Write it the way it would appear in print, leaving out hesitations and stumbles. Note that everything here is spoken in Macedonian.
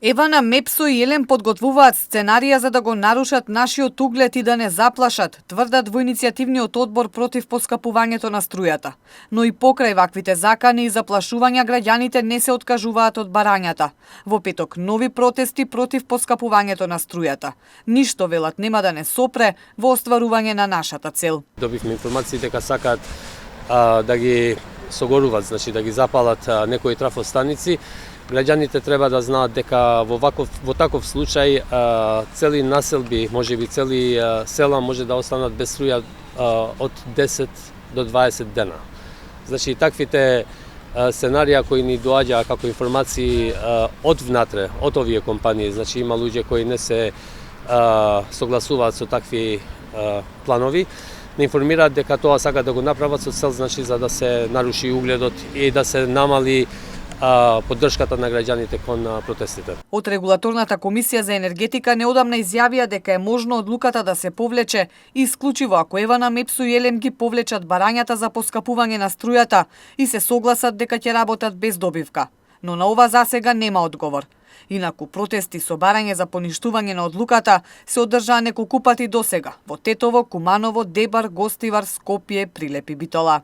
Евана, Мепсо и Елем подготвуваат сценарија за да го нарушат нашиот углед и да не заплашат, тврдат во иницијативниот одбор против поскапувањето на струјата. Но и покрај ваквите закани и заплашувања граѓаните не се откажуваат од барањата. Во петок нови протести против поскапувањето на струјата. Ништо, велат, нема да не сопре во остварување на нашата цел. Добивме информации дека сакаат да ги согоруваат, значи да ги запалат некои трафостаници. Граѓаните треба да знаат дека во таков случај цели населби, можеби цели села може да останат без струја од 10 до 20 дена. Значи таквите сценарија кои ни доаѓаа како информации од внатре, од овие компании, значи има луѓе кои не се согласуваат со такви планови, не информираат дека тоа сакаат да го направат со цел, значи за да се наруши угледот и да се намали поддршката на граѓаните кон протестите. Од Регулаторната комисија за енергетика неодамна изјавија дека е можно одлуката да се повлече исклучиво ако Евана, Мепсо и Елем ги повлечат барањата за поскапување на струјата и се согласат дека ќе работат без добивка. Но на ова засега нема одговор. Инаку протести со барање за поништување на одлуката се одржаа неколку пати досега во Тетово, Куманово, Дебар, Гостивар, Скопје, Прилеп и Битола.